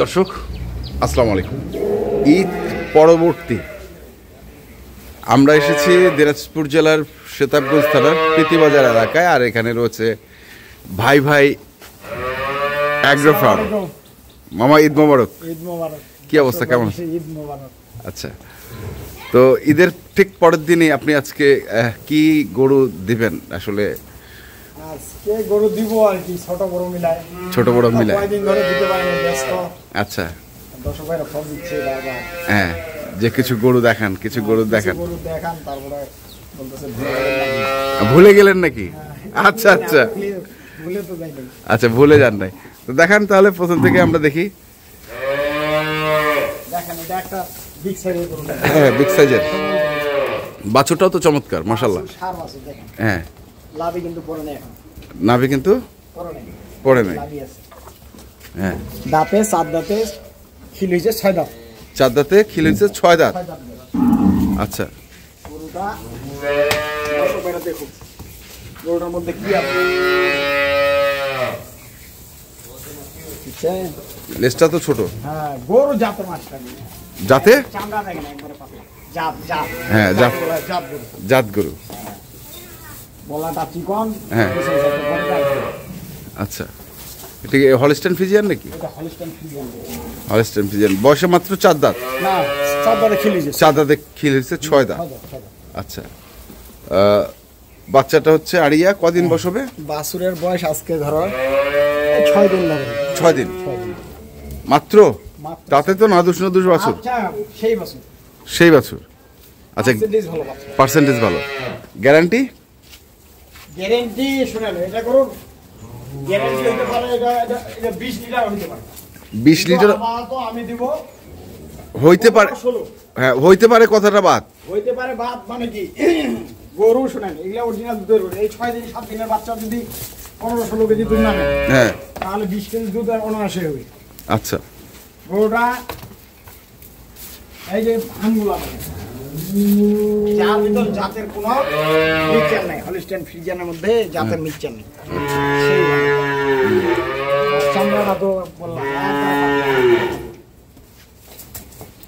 দর্শক আসসালামু আলাইকুম। ঈদ পরবর্তী আমরা এসেছি দিনাজপুর জেলার সেতাবগঞ্জ থানার প্রীতিবাজার এলাকায়, আর এখানে রয়েছে ভাই ভাই অ্যাগ্রো ফার্ম। মামা ঈদ মোবারক। ঈদ মোবারক। কি অবস্থা, কেমন? ঈদ মোবারক। আচ্ছা, তো ঈদের ঠিক পরের দিনই আপনি আজকে কি গরু দিবেন? আসলে আজকে গরু দিব আর কি, ছোট বড় মিলায়। ছোট বড় মিলায় কয়েকদিন ধরে দিতে পারি না, ব্যস্ত। আচ্ছা, দর্শক ভাইরা ফোন দিচ্ছে বারবার। হ্যাঁ, যে কিছু গরু দেখান, কিছু গরু দেখান। গরু দেখান, তারপরে বলতেছে ভুলে গেলেন নাকি? আচ্ছা আচ্ছা ভুলে তো যাই নাই। আচ্ছা, ভুলে যান নাই তো দেখান তাহলে প্রথম থেকে আমরা দেখি। দেখেন, এটা একটা বিগ সাইজের গরু। হ্যাঁ, বিগ সাইজের। বাছুরটাও তো চমৎকার, মাশাআল্লাহ। সার আছে দেখেন। হ্যাঁ, লাভি কিন্তু পড়ে নাই এখন। নাভি কিন্তু পড়ে নাই। লাভি আছে। হ্যাঁ, দাঁতে 4 দাঁতে, খিল হইছে 6 দাঁত। 4 দাঁতে, খিল হয়েছে 6 দাঁত। 6 দাঁত আচ্ছা, গরুটা। দর্শক ভাইরা দেখুন গরুটার মধ্যে কি আছে। লেজটা তো ছোট। হ্যাঁ, গরু জাতের মাছটা যাতে চামড়া দেখেন একবারে পাতলা। জাত জাত। হ্যাঁ, জাত। জাত গরু। জাত গরু। বলাটা চিকন। হ্যাঁ। আচ্ছা, এটা কি হলস্টাইন ফ্রিজিয়ান নাকি? এটা হলস্টাইন ফ্রিজিয়ান। হলস্টাইন ফ্রিজিয়ান, বয়সে মাত্র 4 দাঁত। না, 4 দাঁতে খিল হইছে। 4 দাঁতে খিল হয়েছে 6 দাঁত। আচ্ছা, বাচ্চাটা হচ্ছে আড়িয়া, কদিন বসবে? বাছুরের বয়স আজকে ধরো 6 দিন লাগে। 6 দিন মাত্র। তাতে তো নাদুস নাদুস বাছুর। আচ্ছা, সেই বাছুর। সেই বাছুর। আচ্ছা, পার্সেন্টেজ ভালো বাছুর। পার্সেন্টেজ ভালো। গ্যারান্টি? গ্যারান্টি শুনেন, এটা করুন। গ্যারান্টি হইতে পারে এটা 20 লিটার হইতে পারে। 20 লিটার তো আমি দিব। হইতে পারে। 16 হ্যাঁ, হইতে পারে, কথাটা বাদ। হইতে পারে বাদ মানে কি, গরু শুনেন এগুলা অরিজিনাল দুধের গরু। এই 6 দিন 7 দিনের বাচ্চা যদি 15-16 কেজি দুধ না নেয়, হ্যাঁ, তাহলে 20 কেজি দুধ আর অনায়াসে হবে। আচ্ছা। গরুটা এই যে ভাঙগুলা দেখেন, যার ভিতর জাতের কোনো মিক্সচার নাই। হলস্টাইন ফ্রিজিয়ানের মধ্যে জাতের মিক্সচার নেই। সেই চামড়াটা তো বললাম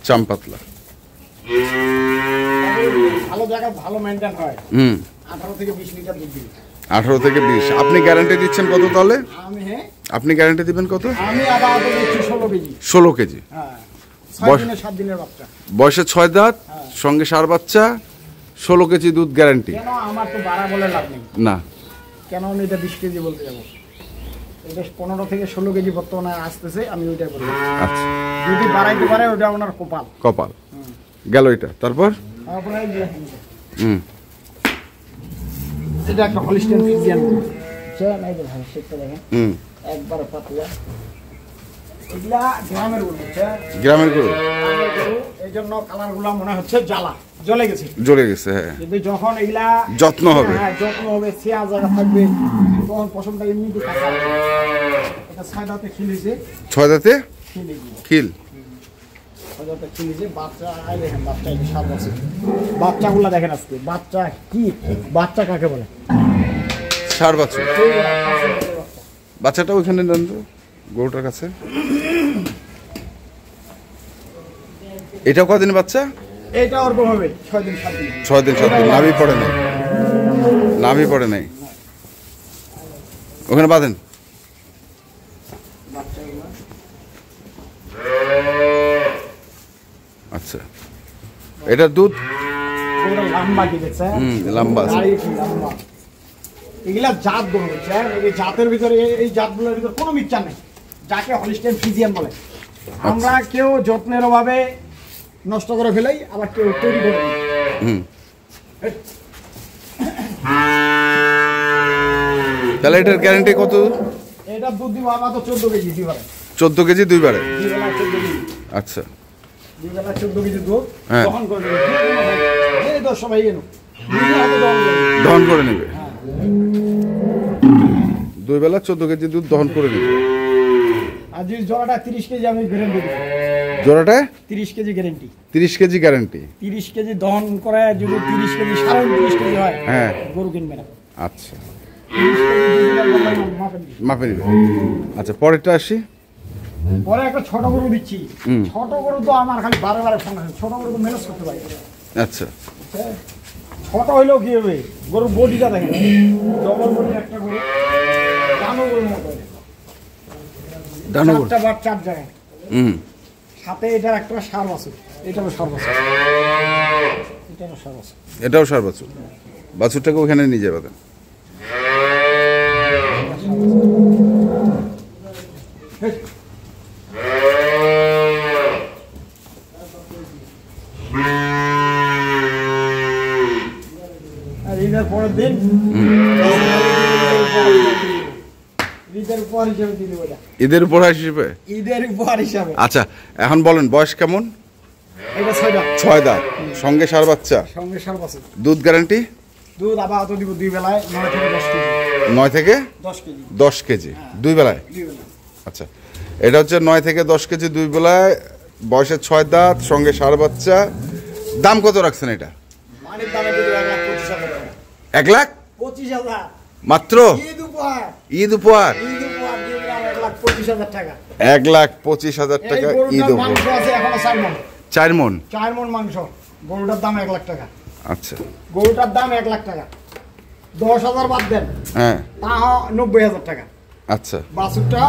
চাম পাতলা। ভালো জায়গা, ভালো মেনটেন হয়। 18 থেকে 20 লিটার দুধ দিবে। 18 থেকে 20। আপনি গ্যারান্টি দিচ্ছেন কত তাহলে? আপনি গ্যারান্টি দিবেন কত? আমি আবার দিচ্ছি 16 কেজি। 16 কেজি। হ্যাঁ, 6 দিনে 7 দিনের বাচ্চা। বয়সে 6 দাঁত, সঙ্গে সার বাচ্চা, 16 কেজি দুধ গ্যারান্টি। কেন আমার তো বাড়া বলে লাভ নেই। না, কেন আমি এটা 20 কেজি বলতে যাবো? এটা 15 থেকে 16 কেজি বর্তমানে আসতেছে, আমি ওইটাই বলবো। আচ্ছা, যদি বাড়াইতে পারে ওটা ওনার কপাল। কপাল গেল এটা। তারপর তারপরে এই যে হুম, এটা একটা হলস্টাইন ফ্রিজিয়ান। বুঝছেন? এই যে ভাই সেটা দেখেন, একবার পাতলা। এগুলা গ্রামের গরু। বুঝছেন? গ্রামের গরু। গ্রামের গরু, এই জন্য কালারগুলা মনে হচ্ছে জ্বলে গেছে। জ্বলে গেছে। হ্যাঁ, কিন্তু যখন এগুলা যত্ন হবে, হ্যাঁ যত্ন হবে, ছেয়া জায়গা থাকবে, তখন পশমটা এমনিতে কাঁচা। এটা 6 দাঁতে খিল হয়েছে। 6 দাঁতে খিল হয়েছে। খিল। 6 দাঁতে খিল হয়েছে। বাচ্চা এই দেখেন, বাচ্চা এই যে 7 আছে। বাচ্চাগুলা দেখেন আজকে। বাচ্চা কি, বাচ্চা কাকে বলে? সার বাছুর। বাচ্চাটা ওইখানে নেন তো, গরুটার কাছে। এটাও কদিন বাচ্চা? এটা ওরকম হবে 6 দিন 7 দিন। 6 দিন 7 দিন। নাভি পড়ে নাই, নাভি পড়ে নাই। ওখানে বাঁধেন। আচ্ছা, এটা দুধ লম্বা কি দেখছেন? লম্বা আছে। লম্বা। এগুলা জাত গরু। বুঝছেন? এই জাতের ভিতরে, এই জাতগুলোর ভিতরে কোনো মিক্সচার নেই, যাকে হলস্টাইন ফ্রিজিয়ান বলে। আমরা কেউ যত্নের অভাবে নষ্ট করে ফেলাই, আবার কেউ তৈরি করে দিই। তাহলে এটার গ্যারান্টি কত? এটা দুধ দিব আবার তো 14 কেজি দিবারে। 14 কেজি দুইবারে। দুইবেলা 14 কেজি। আচ্ছা, দুইবেলা 14 কেজি দুধ হ্যাঁ, দহন করে দেবে। এই 10 সবাই এনো দহন করে নেবে। দুই বেলা 14 কেজি দুধ দহন করে নেবে। আর যদি জোড়াটা 30 কেজি আমি গ্যারান্টি দিই। জোড়াটা 30 KG guarantee. 30 KG guarantee. 30 KG দহন করে যদি 30 কেজি 30.5 কেজি হয়, হ্যাঁ, গরু কিনবে না। আচ্ছা, 30 কেজি মাপে মাপে নিবে। আচ্ছা, পরেরটা আসি। পরে একটা ছোট গরু দিচ্ছি, ছোট গরু তো আমার খালি বারে বারে ফোন আসে, ছোট গরু তো ম্যানেজ করতে পারি। আচ্ছা, ছোট হইলেও কি হবে, গরুর বডিটা দেখেন, ডবল বডি একটা গরু, ডানো গরুর মতো, চারটা বার চার জায়গায়, সাথে এটার একটা সার আছে, এটারও সার আছে, এটারও সার আছে, এটাও সার বাছুর। বাছুরটাকে ওখানে নিয়ে যাবে। আর ঈদের পরের দিন ঈদের উপহার হিসেবে দিয়ে দেবো এটা। ঈদের উপহার হিসেবে? ঈদের উপহার হিসাবে। আচ্ছা, এখন বলেন বয়স কেমন? এটা 6 দাঁত। 6 দাঁত, সঙ্গে সার বাচ্চা, সঙ্গে সার বাচ্চা। দুধ গ্যারান্টি? দুধ আপাতত দিব 2 বেলায় 9 থেকে 10 কেজি। 9 থেকে 10 কেজি। 10 কেজি 2 বেলায়? 2 বেলায়। আচ্ছা, এটা হচ্ছে 9 থেকে 10 কেজি 2 বেলায়, বয়সে 6 দাঁত, সঙ্গে সার বাচ্চা। দাম কত রাখছেন এটা? মানের দামে দিলে 1,25,000 টাকা। 1,25,000 মাত্র? ঈদ উপহার। ঈদ উপহার? ঈদ উপহার দিয়ে দিলাম 1,25,000 টাকা। 1,25,000 টাকা ঈদ উপহার। মাংস আছে এখনো 4 মণ। 4 মণ? 4 মণ মাংস। গরুটার দাম 1,00,000 টাকা। আচ্ছা, গরুটার দাম 1,00,000 টাকা। 10,000 বাদ দেন, হ্যাঁ, তা 90,000 টাকা। আচ্ছা, বাছুরটা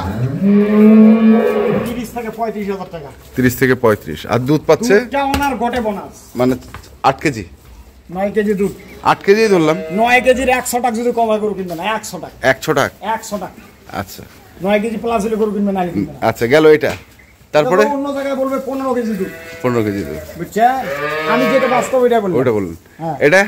30 থেকে 35,000 টাকা। 30 থেকে 35। আর দুধ পাচ্ছে? দুধটা ওনার গোটে বোনাস, মানে 8 কেজি? 9 কেজি দুধ। 8 কেজি ধরলাম। 9 কেজির 100 টাকা যদি কমায় গরু কিনবে না, 100 টাকা। 100 টাকা? 100 টাকা। আচ্ছা, 9 কেজি প্লাস হলে গরু কিনবে না, কিনবে না। আচ্ছা, গেল এটা। তারপরে অন্য জায়গায় বলবে 15 কেজি দুধ। 15 কেজি দুধ, বুঝছেন? আমি যেটা বাস্তব এটা বলবো। ওটা বলুন। হ্যাঁ। এটা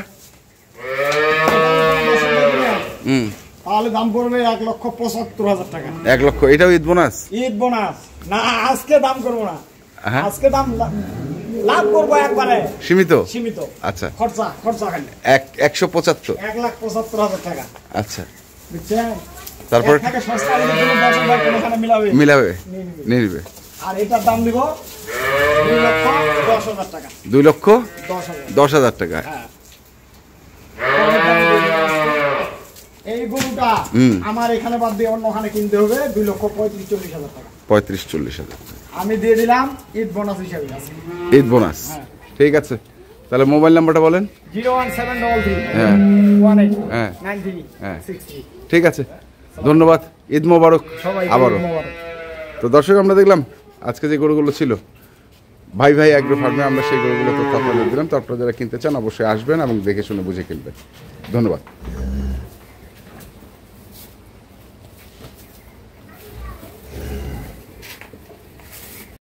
হুম, তাহলে দাম পড়বে 1,75,000 টাকা। 1 লক্ষ। এটাও ঈদ বোনাস? ঈদ বোনাস না, আজকে দাম করবো না, হ্যাঁ, আজকে দাম লাভ করবো একবারে সীমিত? সীমিত। আচ্ছা, খরচা খালি 175? 1,75,000 টাকা। আচ্ছা, বুঝছেন? তারপর? এর থেকে সস্তা হলে কোনো 10,000 টাকা এখানে মিলাবে। মিলাবে? নিয়ে নিবে। নিবে। আর এটার দাম দিব 2,10,000 টাকা। 2,10,000 টাকা? হ্যাঁ। এই গরুটা আমার এখানে বাদ দিয়ে অন্য ওখানে কিনতে হবে 2,35,40,000 টাকা। 35-40,000 আমি দিয়ে দিলাম ঈদ বোনাস হিসাবে। ঈদ বোনাস? হ্যাঁ। ঠিক আছে, তাহলে মোবাইল নাম্বারটা বলেন। 01733 হ্যাঁ, 18 হ্যাঁ, 93 হ্যাঁ। 63। ঠিক আছে, ধন্যবাদ। ঈদ মোবারক আবারও। তো দর্শক, আমরা দেখলাম আজকে যে গরুগুলো ছিল ভাই ভাই অ্যাগ্রো ফার্মে, আমরা সেই গরুগুলো তথ্য আপনাদের দিলাম। তো আপনারা যারা কিনতে চান অবশ্যই আসবেন এবং দেখে শুনে বুঝে কিনবেন। ধন্যবাদ।